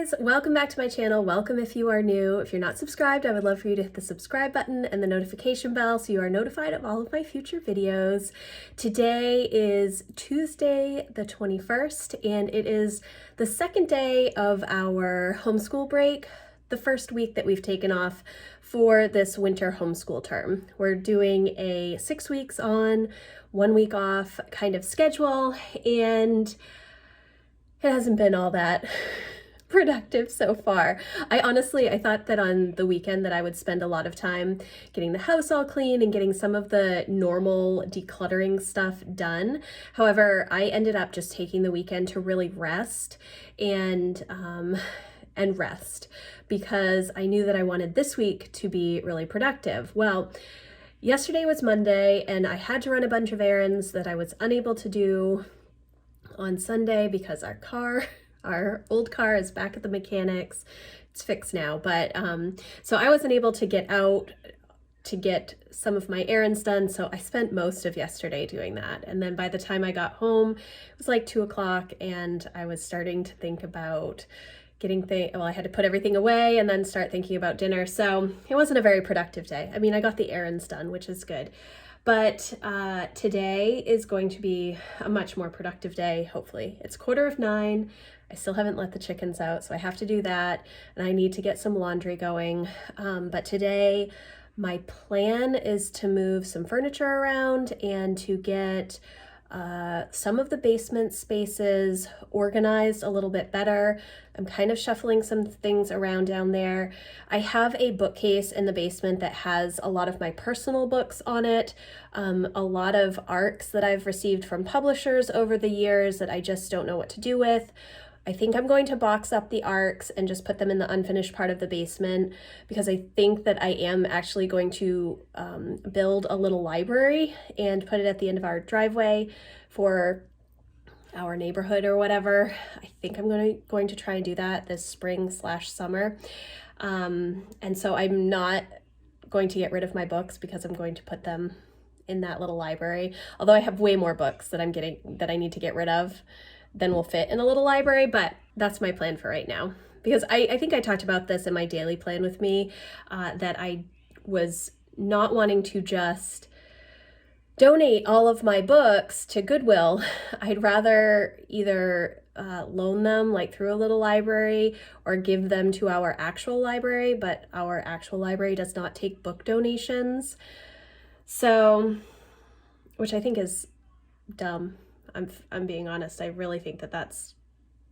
guys, welcome back to my channel. Welcome if you are new. If you're not subscribed, I would love for you to hit the subscribe button and the notification bell so you are notified of all of my future videos. Today is Tuesday the 21st and it is the second day of our homeschool break, the first week that we've taken off for this winter homeschool term. We're doing a 6 weeks on, 1 week off kind of schedule, and it hasn't been all that productive so far. I thought that on the weekend that I would spend a lot of time getting the house all clean and getting some of the normal decluttering stuff done. However, I ended up just taking the weekend to really rest and rest because I knew that I wanted this week to be really productive. Well, yesterday was Monday and I had to run a bunch of errands that I was unable to do on Sunday because our old car is back at the mechanics. It's fixed now, but so I wasn't able to get out to get some of my errands done, so I spent most of yesterday doing that. And then by the time I got home, it was like 2 o'clock and I was starting to think about I had to put everything away and then start thinking about dinner. So it wasn't a very productive day. I mean, I got the errands done, which is good. But today is going to be a much more productive day, hopefully. It's 9:15. I still haven't let the chickens out, so I have to do that. And I need to get some laundry going. But today, my plan is to move some furniture around and to get some of the basement spaces organized a little bit better. I'm kind of shuffling some things around down there. I have a bookcase in the basement that has a lot of my personal books on it, a lot of ARCs that I've received from publishers over the years that I just don't know what to do with. I think I'm going to box up the ARCs and just put them in the unfinished part of the basement because I think that I am actually going to build a little library and put it at the end of our driveway for our neighborhood or whatever. I think I'm going to try and do that this spring/summer. And so I'm not going to get rid of my books because I'm going to put them in that little library. Although I have way more books that I need to get rid of than will fit in a little library, but that's my plan for right now. Because I think I talked about this in my daily plan with me, that I was not wanting to just donate all of my books to Goodwill. I'd rather either loan them like through a little library or give them to our actual library, but our actual library does not take book donations. So, which I think is dumb. I'm being honest. I really think that that's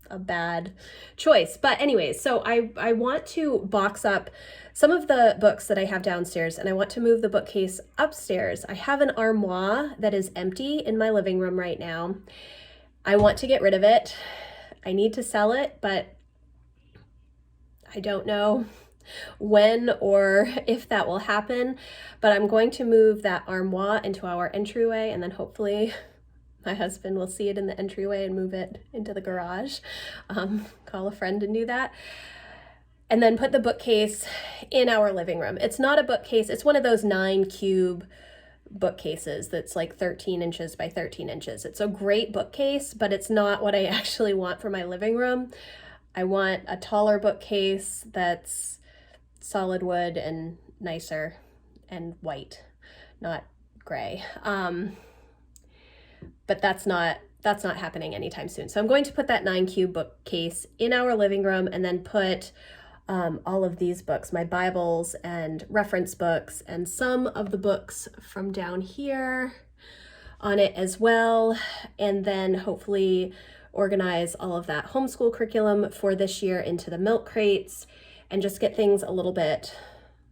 a bad choice. But anyways, so I want to box up some of the books that I have downstairs and I want to move the bookcase upstairs. I have an armoire that is empty in my living room right now. I want to get rid of it. I need to sell it, but I don't know when or if that will happen. But I'm going to move that armoire into our entryway and then hopefully my husband will see it in the entryway and move it into the garage. Call a friend and do that. And then put the bookcase in our living room. It's not a bookcase. It's one of those 9-cube bookcases that's like 13 inches by 13 inches. It's a great bookcase, but it's not what I actually want for my living room. I want a taller bookcase that's solid wood and nicer and white, not gray. But that's not happening anytime soon. So I'm going to put that 9-cube bookcase in our living room and then put all of these books, my Bibles and reference books and some of the books from down here on it as well. And then hopefully organize all of that homeschool curriculum for this year into the milk crates and just get things a little bit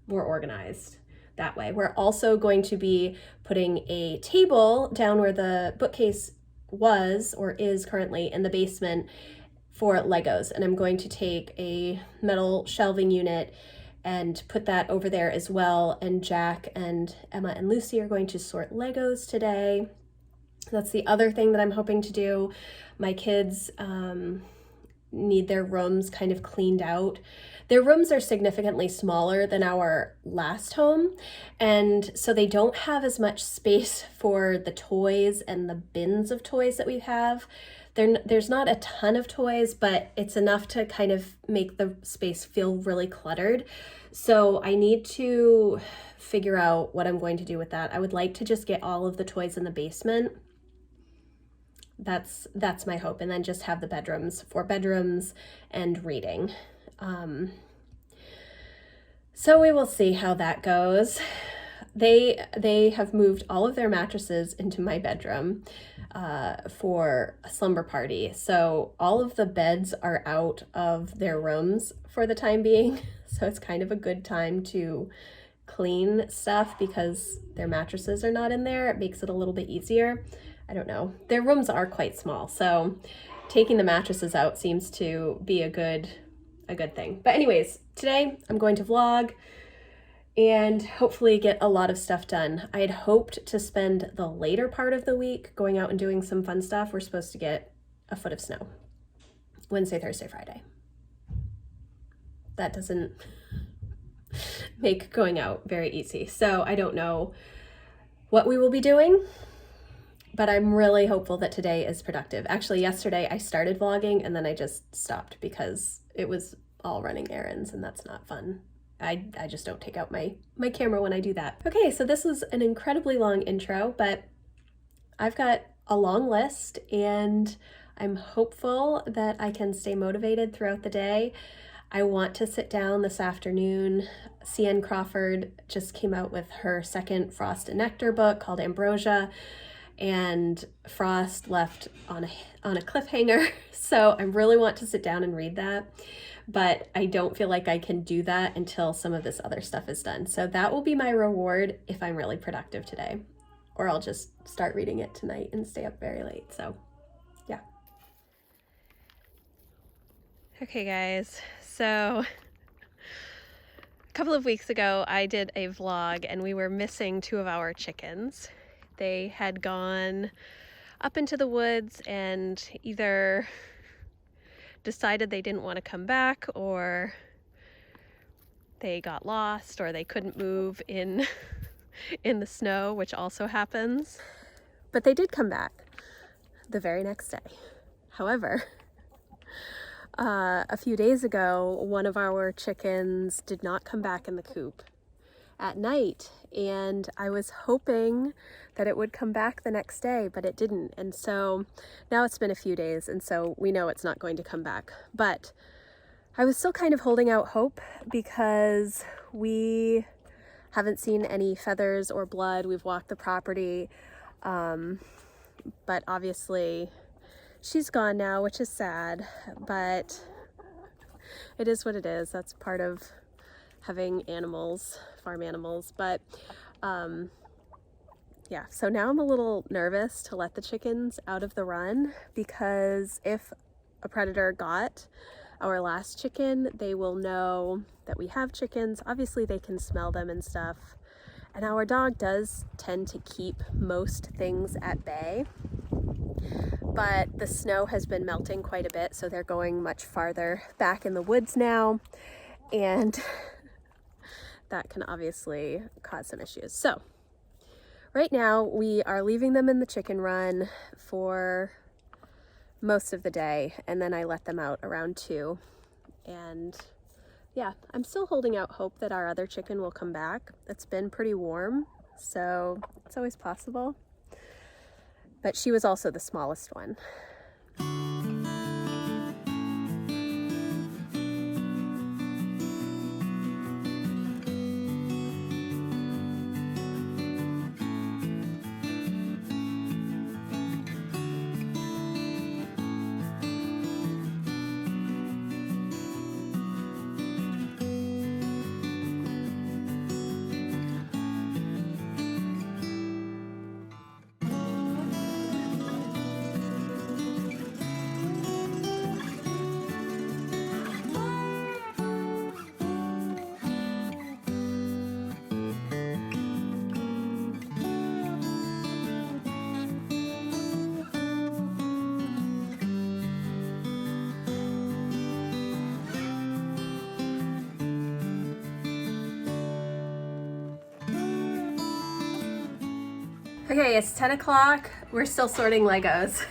more organized that way. We're also going to be putting a table down where the bookcase was or is currently in the basement for Legos. And I'm going to take a metal shelving unit and put that over there as well. And Jack and Emma and Lucy are going to sort Legos today. That's the other thing that I'm hoping to do. My kids need their rooms kind of cleaned out. Their rooms are significantly smaller than our last home, and so they don't have as much space for the toys and the bins of toys that we have. There's not a ton of toys, but it's enough to kind of make the space feel really cluttered. So I need to figure out what I'm going to do with that. I would like to just get all of the toys in the basement. That's my hope, and then just have the bedrooms, 4 bedrooms, and reading. So we will see how that goes. They have moved all of their mattresses into my bedroom for a slumber party. So all of the beds are out of their rooms for the time being. So it's kind of a good time to clean stuff because their mattresses are not in there. It makes it a little bit easier. I don't know. Their rooms are quite small, so taking the mattresses out seems to be a good thing. But anyways, today I'm going to vlog and hopefully get a lot of stuff done. I had hoped to spend the later part of the week going out and doing some fun stuff. We're supposed to get a foot of snow Wednesday, Thursday, Friday. That doesn't make going out very easy. So I don't know what we will be doing, but I'm really hopeful that today is productive. Actually, yesterday I started vlogging and then I just stopped because it was all running errands and that's not fun. I just don't take out my camera when I do that. Okay, so this was an incredibly long intro, but I've got a long list and I'm hopeful that I can stay motivated throughout the day. I want to sit down this afternoon. C.N. Crawford just came out with her second Frost and Nectar book called Ambrosia, and Frost left on a cliffhanger. So I really want to sit down and read that, but I don't feel like I can do that until some of this other stuff is done. So that will be my reward if I'm really productive today, or I'll just start reading it tonight and stay up very late. So yeah. Okay guys, so a couple of weeks ago I did a vlog and we were missing 2 of our chickens. They had gone up into the woods and either decided they didn't want to come back, or they got lost, or they couldn't move in the snow, which also happens. But they did come back the very next day. However, a few days ago, one of our chickens did not come back in the coop at night, and I was hoping that it would come back the next day, but it didn't. And so now it's been a few days, and so we know it's not going to come back. But I was still kind of holding out hope because we haven't seen any feathers or blood. We've walked the property, but obviously she's gone now, which is sad, but it is what it is. That's part of having animals, farm animals. But yeah, so now I'm a little nervous to let the chickens out of the run, because if a predator got our last chicken, they will know that we have chickens. Obviously they can smell them and stuff, and our dog does tend to keep most things at bay, but the snow has been melting quite a bit, so they're going much farther back in the woods now, and that can obviously cause some issues. So right now we are leaving them in the chicken run for most of the day, and then I let them out around 2. And yeah, I'm still holding out hope that our other chicken will come back. It's been pretty warm, so it's always possible. But she was also the smallest one. Okay, it's 10 o'clock. We're still sorting Legos.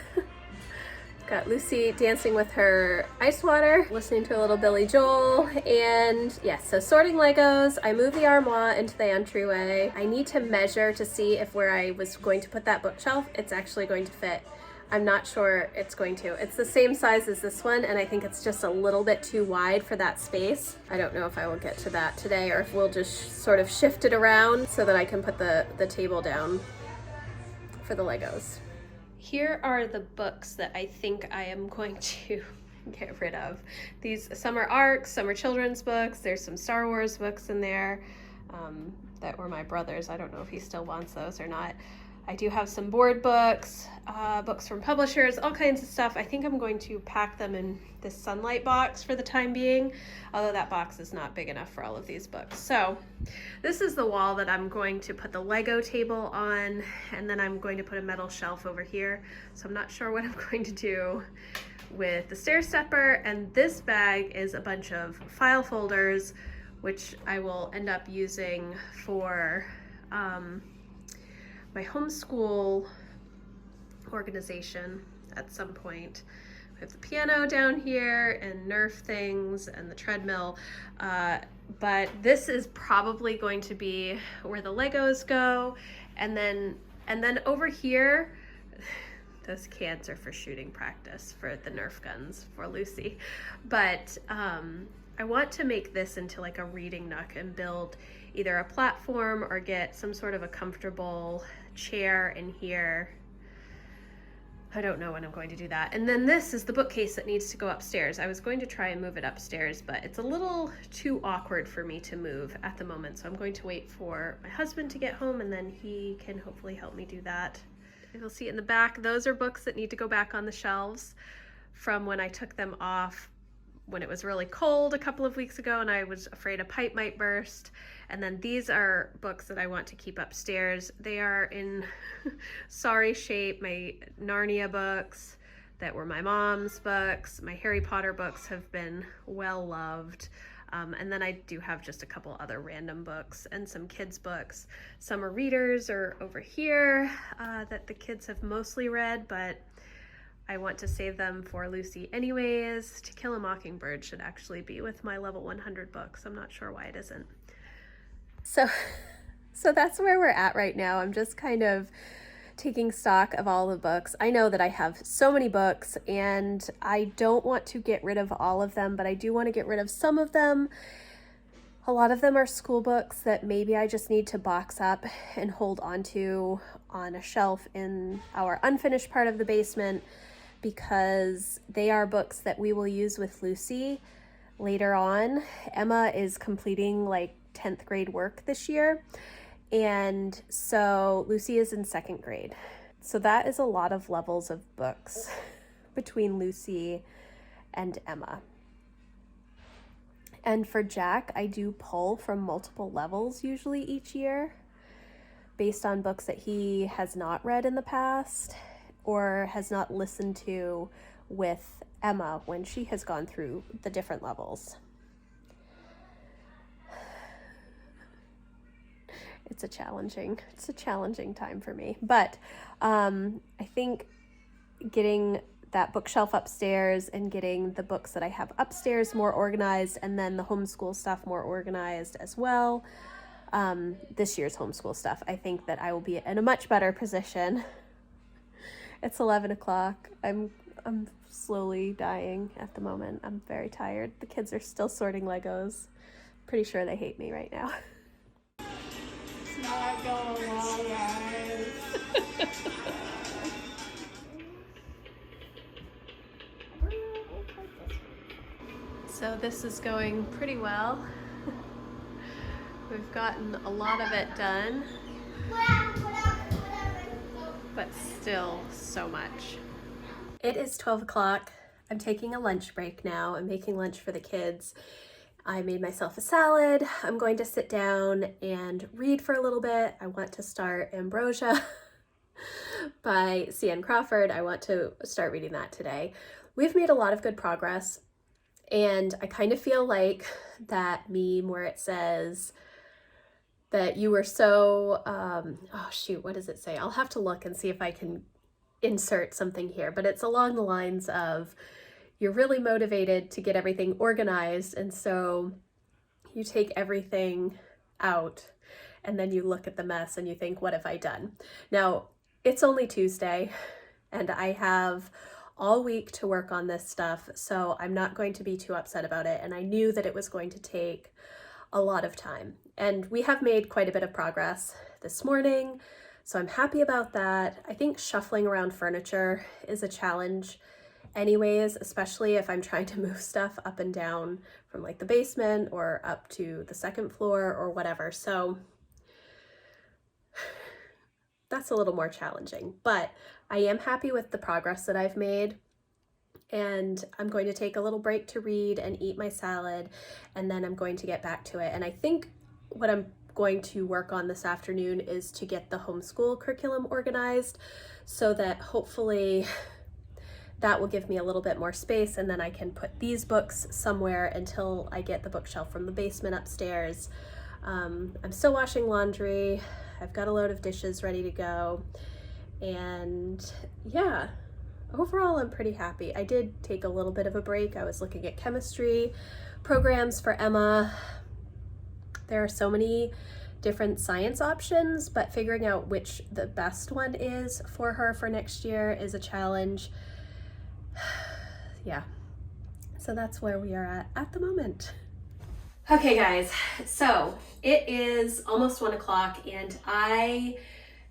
Got Lucy dancing with her ice water, listening to a little Billy Joel, and yes, so sorting Legos. I moved the armoire into the entryway. I need to measure to see if where I was going to put that bookshelf, it's actually going to fit. I'm not sure it's going to. It's the same size as this one, and I think it's just a little bit too wide for that space. I don't know if I will get to that today or if we'll just sort of shift it around so that I can put the table down for the Legos. Here are the books that I think I am going to get rid of. Some are ARCs, some are children's books. There's some Star Wars books in there that were my brother's. I don't know if he still wants those or not. I do have some board books, books from publishers, all kinds of stuff. I think I'm going to pack them in this Sunlight box for the time being, although that box is not big enough for all of these books. So this is the wall that I'm going to put the Lego table on, and then I'm going to put a metal shelf over here. So I'm not sure what I'm going to do with the stair stepper, and this bag is a bunch of file folders, which I will end up using for my homeschool organization at some point. We have the piano down here and Nerf things and the treadmill, but this is probably going to be where the Legos go, and then over here, those cans are for shooting practice for the Nerf guns for Lucy, but I want to make this into like a reading nook and build either a platform or get some sort of a comfortable chair in here. I don't know when I'm going to do that. And then this is the bookcase that needs to go upstairs. I was going to try and move it upstairs, but it's a little too awkward for me to move at the moment. So I'm going to wait for my husband to get home, and then he can hopefully help me do that. You'll see in the back, those are books that need to go back on the shelves from when I took them off when it was really cold a couple of weeks ago and I was afraid a pipe might burst. And then these are books that I want to keep upstairs. They are in sorry shape. My Narnia books that were my mom's books. My Harry Potter books have been well loved. And then I do have just a couple other random books and some kids books. Some are readers or over here that the kids have mostly read, but I want to save them for Lucy anyways. To Kill a Mockingbird should actually be with my level 100 books. I'm not sure why it isn't. So that's where we're at right now. I'm just kind of taking stock of all the books. I know that I have so many books and I don't want to get rid of all of them, but I do want to get rid of some of them. A lot of them are school books that maybe I just need to box up and hold onto on a shelf in our unfinished part of the basement, because they are books that we will use with Lucy later on. Emma is completing like 10th grade work this year, and so Lucy is in 2nd grade. So that is a lot of levels of books between Lucy and Emma. And for Jack, I do pull from multiple levels usually each year based on books that he has not read in the past or has not listened to with Emma when she has gone through the different levels. It's a challenging time for me, but I think getting that bookshelf upstairs and getting the books that I have upstairs more organized, and then the homeschool stuff more organized as well. This year's homeschool stuff, I think that I will be in a much better position. It's 11 o'clock. I'm slowly dying at the moment. I'm very tired. The kids are still sorting Legos. Pretty sure they hate me right now. It's not going well, guys. So this is going pretty well. We've gotten a lot of it done, but still so much. It is 12 o'clock. I'm taking a lunch break now. I'm making lunch for the kids. I made myself a salad. I'm going to sit down and read for a little bit. I want to start Ambrosia by C.N. Crawford. I want to start reading that today. We've made a lot of good progress, and I kind of feel like that meme where it says that you were so, oh shoot, what does it say? I'll have to look and see if I can insert something here, but it's along the lines of you're really motivated to get everything organized, and so you take everything out and then you look at the mess and you think, what have I done? Now, it's only Tuesday and I have all week to work on this stuff, so I'm not going to be too upset about it. And I knew that it was going to take a lot of time. And we have made quite a bit of progress this morning, so I'm happy about that. I think shuffling around furniture is a challenge anyways, especially if I'm trying to move stuff up and down from like the basement or up to the second floor or whatever. So that's a little more challenging, but I am happy with the progress that I've made. And I'm going to take a little break to read and eat my salad, and then I'm going to get back to it. And I think what I'm going to work on this afternoon is to get the homeschool curriculum organized so that hopefully that will give me a little bit more space, and then I can put these books somewhere until I get the bookshelf from the basement upstairs. I'm still washing laundry. I've got a load of dishes ready to go. And yeah, overall I'm pretty happy. I did take a little bit of a break. I was looking at chemistry programs for Emma. There are so many different science options, but figuring out which the best one is for her for next year is a challenge. Yeah, so that's where we are at the moment. Okay guys, so it is almost 1 o'clock and I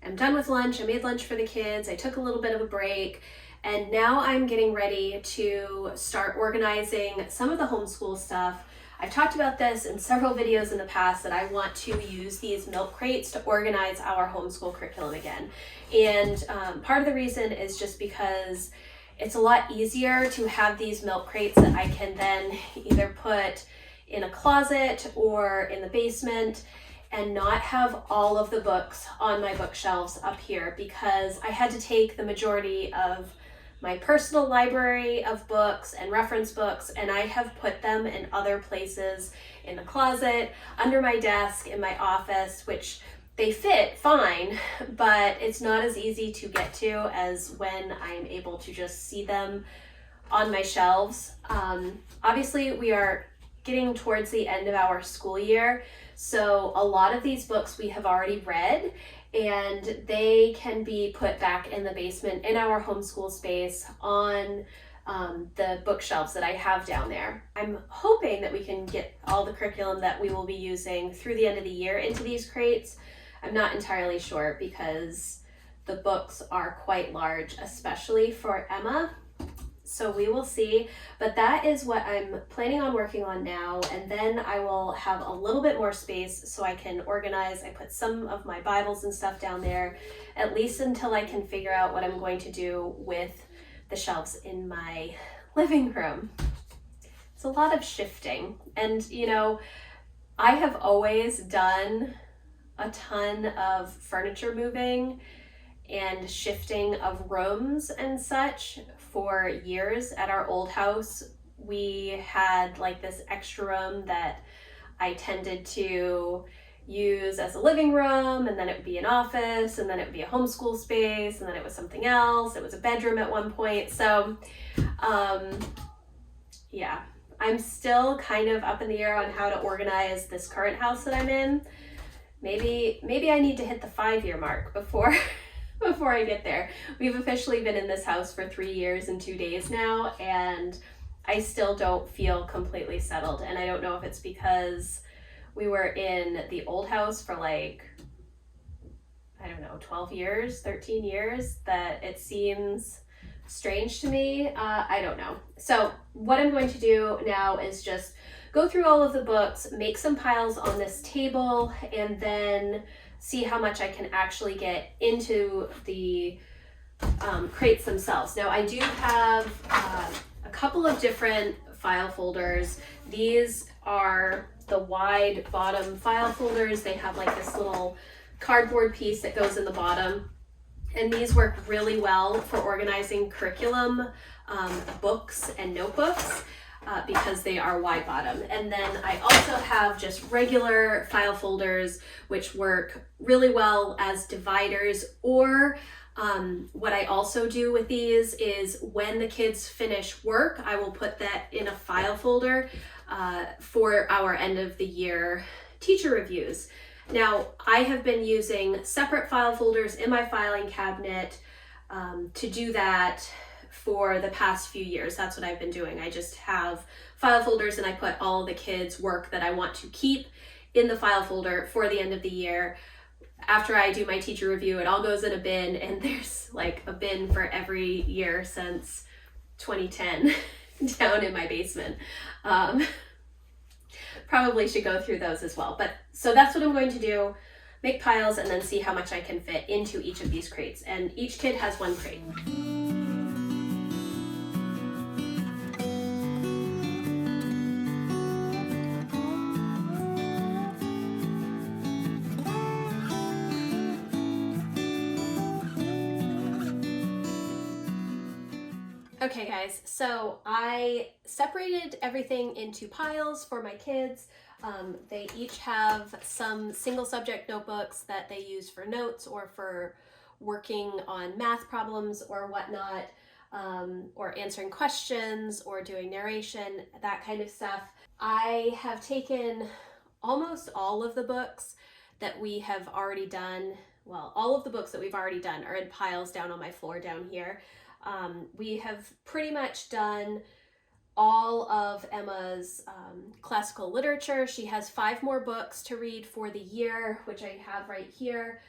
am done with lunch. I made lunch for the kids. I took a little bit of a break, and now I'm getting ready to start organizing some of the homeschool stuff. I've talked about this in several videos in the past that I want to use these milk crates to organize our homeschool curriculum again. And part of the reason is just because it's a lot easier to have these milk crates that I can then either put in a closet or in the basement and not have all of the books on my bookshelves up here, because I had to take the majority of my personal library of books and reference books, and I have put them in other places, in the closet, under my desk, in my office, which they fit fine, but it's not as easy to get to as when I'm able to just see them on my shelves. Obviously, we are getting towards the end of our school year, so a lot of these books we have already read, and they can be put back in the basement in our homeschool space on the bookshelves that I have down there. I'm hoping that we can get all the curriculum that we will be using through the end of the year into these crates. I'm not entirely sure because the books are quite large, especially for Emma. So we will see, but that is what I'm planning on working on now, and then I will have a little bit more space so I can organize. I put some of my Bibles and stuff down there, at least until I can figure out what I'm going to do with the shelves in my living room. It's a lot of shifting, and you know, I have always done a ton of furniture moving and shifting of rooms and such for years. At our old house, we had like this extra room that I tended to use as a living room, and then it would be an office, and then it would be a homeschool space, and then it was something else. It was a bedroom at one point. So yeah, I'm still kind of up in the air on how to organize this current house that I'm in. Maybe I need to hit the 5-year mark before I get there. We've officially been in this house for 3 years and 2 days now, and I still don't feel completely settled. And I don't know if it's because we were in the old house for like, I don't know, 12 years, 13 years, that it seems strange to me. I don't know. So what I'm going to do now is just go through all of the books, make some piles on this table, and then see how much I can actually get into the crates themselves. Now I do have a couple of different file folders. These are the wide bottom file folders. They have like this little cardboard piece that goes in the bottom, and these work really well for organizing curriculum, books and notebooks. Because they are wide bottom. And then I also have just regular file folders which work really well as dividers, or What I also do with these is when the kids finish work, I will put that in a file folder for our end of the year teacher reviews. Now, I have been using separate file folders in my filing cabinet to do that for the past few years. That's what I've been doing. I just have file folders and I put all the kids' work that I want to keep in the file folder for the end of the year. After I do my teacher review, it all goes in a bin, and there's like a bin for every year since 2010 down in my basement. Probably should go through those as well. But so that's what I'm going to do, make piles and then see how much I can fit into each of these crates. And each kid has one crate. Okay guys, so I separated everything into piles for my kids. They each have some single subject notebooks that they use for notes or for working on math problems or whatnot, or answering questions or doing narration, that kind of stuff. I have taken almost all of the books that we have already done. Well, all of the books that we've already done are in piles down on my floor down here. We have pretty much done all of Emma's classical literature. She has 5 more books to read for the year, which I have right here.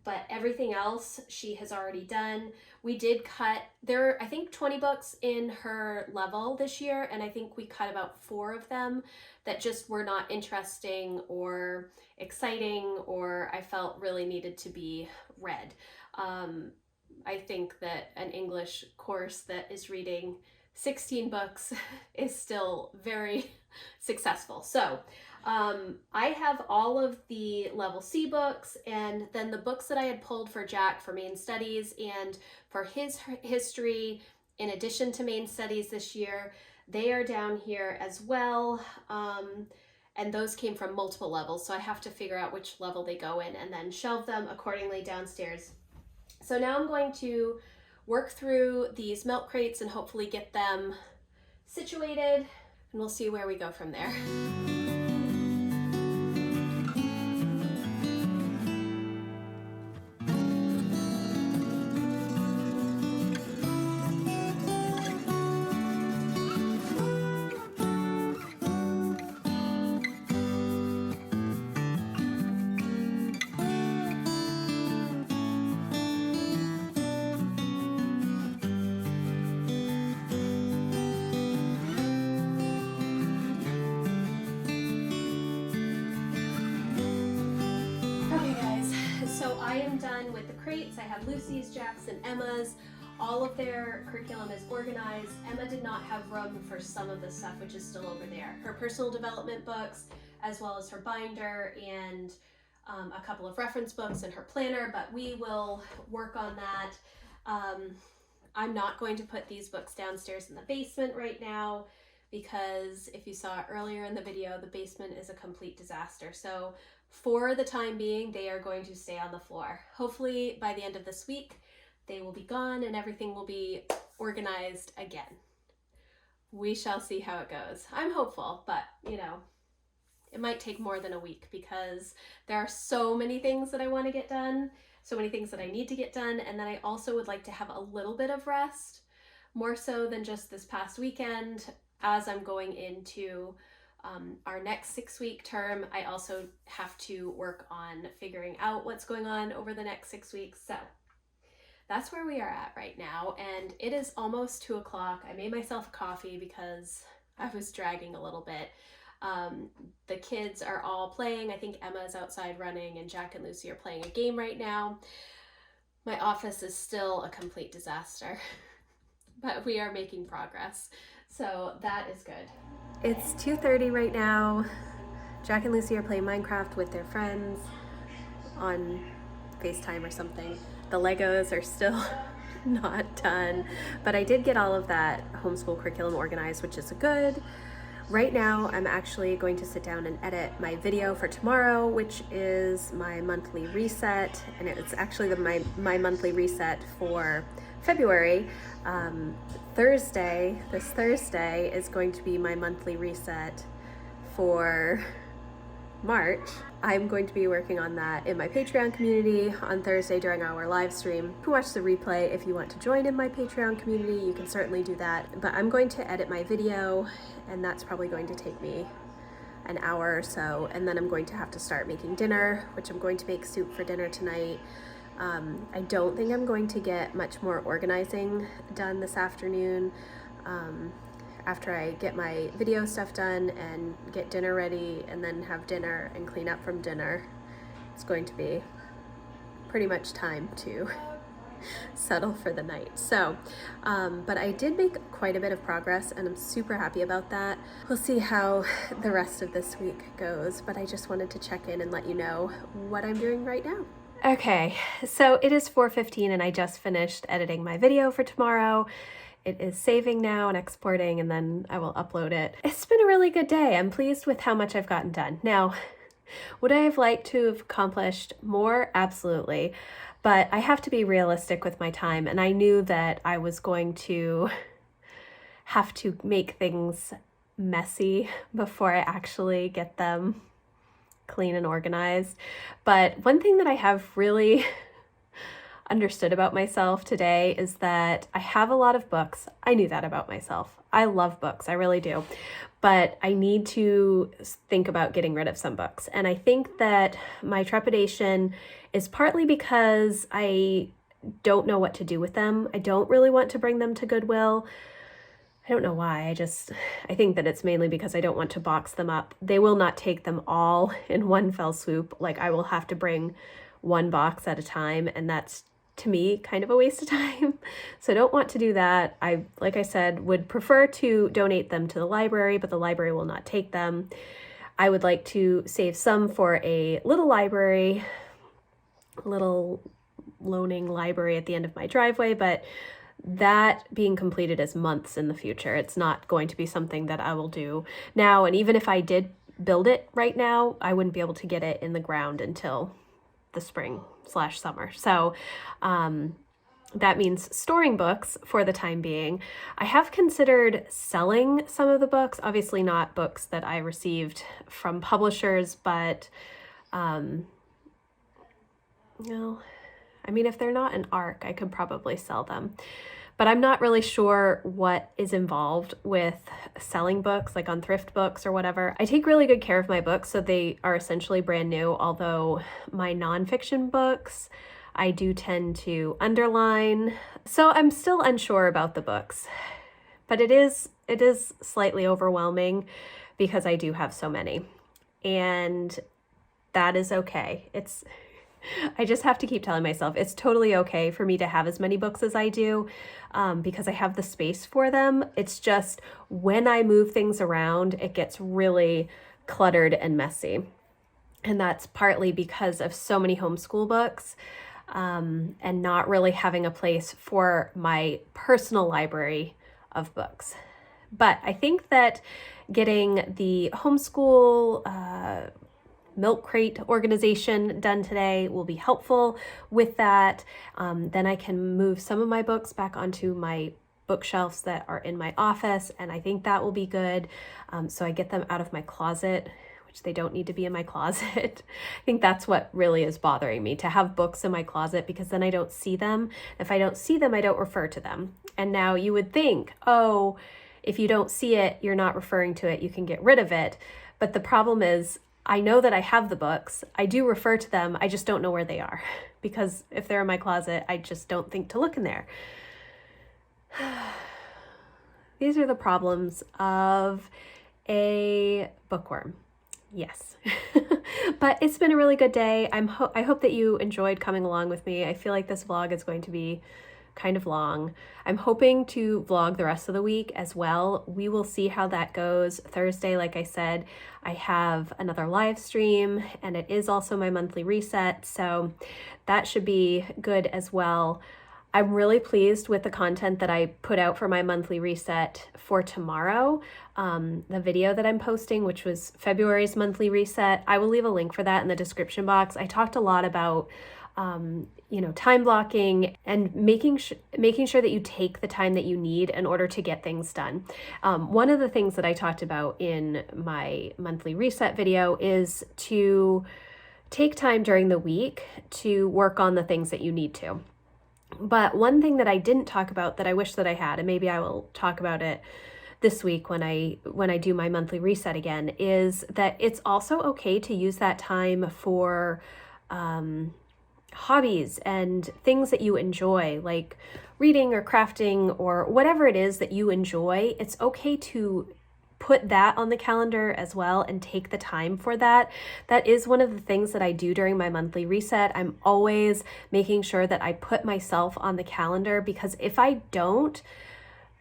But everything else she has already done. We did cut, there are I think 20 books in her level this year, and I think we cut about 4 of them that just were not interesting or exciting or I felt really needed to be read. I think that an English course that is reading 16 books is still very successful. So I have all of the level C books, and then the books that I had pulled for Jack for main studies and for his history in addition to main studies this year, they are down here as well. And those came from multiple levels, so I have to figure out which level they go in and then shelve them accordingly downstairs. So now I'm going to work through these milk crates and hopefully get them situated, and we'll see where we go from there. I am done with the crates. I have Lucy's, Jack's, and Emma's. All of their curriculum is organized. Emma did not have room for some of the stuff, which is still over there. Her personal development books, as well as her binder and a couple of reference books and her planner, but we will work on that. I'm not going to put these books downstairs in the basement right now because if you saw earlier in the video, the basement is a complete disaster. So for the time being, they are going to stay on the floor. Hopefully by the end of this week, they will be gone and everything will be organized again. We shall see how it goes. I'm hopeful, but you know, it might take more than a week because there are so many things that I want to get done, so many things that I need to get done, and then I also would like to have a little bit of rest, more so than just this past weekend as I'm going into our next 6-week term. I also have to work on figuring out what's going on over the next 6 weeks. So that's where we are at right now. And it is almost 2 o'clock. I made myself a coffee because I was dragging a little bit. The kids are all playing. I think Emma is outside running and Jack and Lucy are playing a game right now. My office is still a complete disaster, but we are making progress. So that is good. It's 2:30 right now. Jack and Lucy are playing Minecraft with their friends on FaceTime or something. The Legos are still not done, but I did get all of that homeschool curriculum organized, which is good. Right now, I'm actually going to sit down and edit my video for tomorrow, which is my monthly reset, and it's actually my monthly reset for February. This Thursday is going to be my monthly reset for March. I'm going to be working on that in my Patreon community on Thursday during our live stream. You can watch the replay if you want to join in my Patreon community. You can certainly do that. But I'm going to edit my video, and that's probably going to take me an hour or so. And then I'm going to have to start making dinner, which I'm going to make soup for dinner tonight. I don't think I'm going to get much more organizing done this afternoon. After I get my video stuff done and get dinner ready and then have dinner and clean up from dinner, it's going to be pretty much time to settle for the night. So, but I did make quite a bit of progress and I'm super happy about that. We'll see how the rest of this week goes, but I just wanted to check in and let you know what I'm doing right now. Okay, so it is 4:15 and I just finished editing my video for tomorrow. It is saving now and exporting, and then I will upload it. It's been a really good day. I'm pleased with how much I've gotten done. Now, would I have liked to have accomplished more? Absolutely. But I have to be realistic with my time, and I knew that I was going to have to make things messy before I actually get them clean and organized. But one thing that I have really understood about myself today is that I have a lot of books. I knew that about myself. I love books, I really do. But I need to think about getting rid of some books. And I think that my trepidation is partly because I don't know what to do with them. I don't really want to bring them to Goodwill. I don't know why. I think that it's mainly because I don't want to box them up. They will not take them all in one fell swoop. Like, I will have to bring one box at a time, and that's, to me, kind of a waste of time. So I don't want to do that. I, like I said, would prefer to donate them to the library, but the library will not take them. I would like to save some for a little library, little loaning library at the end of my driveway, but that being completed is months in the future. It's not going to be something that I will do now. And even if I did build it right now, I wouldn't be able to get it in the ground until the spring/summer. So that means storing books for the time being. I have considered selling some of the books, obviously not books that I received from publishers, but if they're not an ARC, I could probably sell them. But I'm not really sure what is involved with selling books, like on thrift books or whatever. I take really good care of my books, so they are essentially brand new, although my nonfiction books, I do tend to underline. So I'm still unsure about the books, but it is slightly overwhelming because I do have so many, and that is okay. I just have to keep telling myself it's totally okay for me to have as many books as I do because I have the space for them. It's just when I move things around, it gets really cluttered and messy. And that's partly because of so many homeschool books and not really having a place for my personal library of books. But I think that getting the homeschool milk crate organization done today will be helpful with that. Then I can move some of my books back onto my bookshelves that are in my office, and I think that will be good. So I get them out of my closet, which they don't need to be in my closet. I think that's what really is bothering me, to have books in my closet, because then I don't see them. If I don't see them, I don't refer to them. And now you would think, oh, if you don't see it, you're not referring to it, you can get rid of it. But the problem is, I know that I have the books. I do refer to them. I just don't know where they are, because if they're in my closet, I just don't think to look in there. These are the problems of a bookworm. Yes. But it's been a really good day. I hope that you enjoyed coming along with me. I feel like this vlog is going to be kind of long. I'm hoping to vlog the rest of the week as well. We will see how that goes. Thursday, like I said, I have another live stream, and it is also my monthly reset, so that should be good as well. I'm really pleased with the content that I put out for my monthly reset for tomorrow. The video that I'm posting, which was February's monthly reset, I will leave a link for that in the description box. I talked a lot about time blocking and making sure that you take the time that you need in order to get things done. One of the things that I talked about in my monthly reset video is to take time during the week to work on the things that you need to. But one thing that I didn't talk about that I wish that I had, and maybe I will talk about it this week when I do my monthly reset again, is that it's also okay to use that time for hobbies and things that you enjoy, like reading or crafting or whatever it is that you enjoy. It's okay to put that on the calendar as well and take the time for that. That is one of the things that I do during my monthly reset. I'm always making sure that I put myself on the calendar, because if I don't,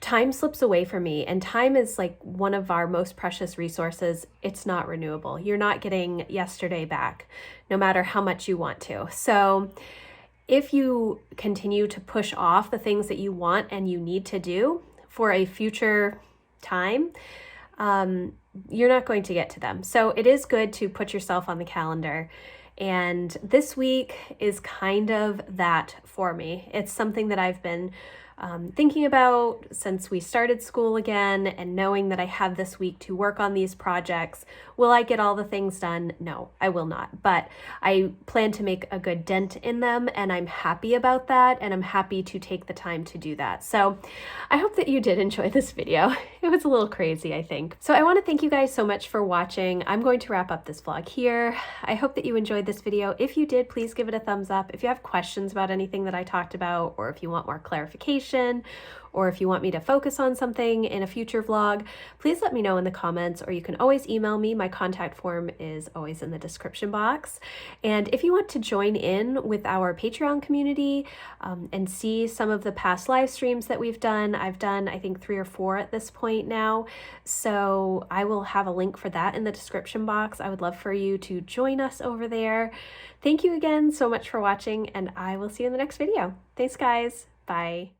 time slips away from me, and time is like one of our most precious resources. It's not renewable. You're not getting yesterday back, no matter how much you want to. So if you continue to push off the things that you want and you need to do for a future time, you're not going to get to them. So it is good to put yourself on the calendar. And this week is kind of that for me. It's something that I've been thinking about since we started school again, and knowing that I have this week to work on these projects. Will I get all the things done? No, I will not. But I plan to make a good dent in them, and I'm happy about that, and I'm happy to take the time to do that. So I hope that you did enjoy this video. It was a little crazy, I think. So I want to thank you guys so much for watching. I'm going to wrap up this vlog here. I hope that you enjoyed this video. If you did, please give it a thumbs up. If you have questions about anything that I talked about, or if you want more clarification, or if you want me to focus on something in a future vlog, please let me know in the comments, or you can always email me. My contact form is always in the description box. And if you want to join in with our Patreon community and see some of the past live streams that we've done, I've done, I think, 3 or 4 at this point now. So I will have a link for that in the description box. I would love for you to join us over there. Thank you again so much for watching, and I will see you in the next video. Thanks, guys. Bye.